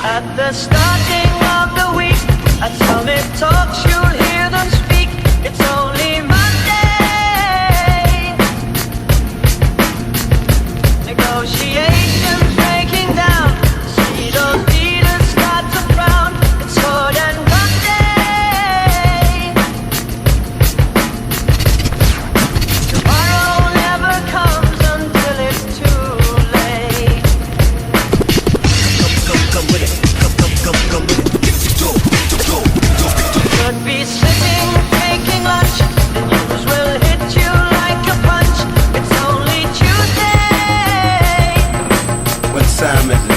At the starting of the week, at Summit Talks, you'll hear them speak. It's only Monday. Negotiations breaking down. See those leaders start to frown. It's more than Monday. Tomorrow never comes until it's too late. Come with it. Come with it. Could be sitting, taking lunch. The news will hit you like a punch. It's only Tuesday. What time is it?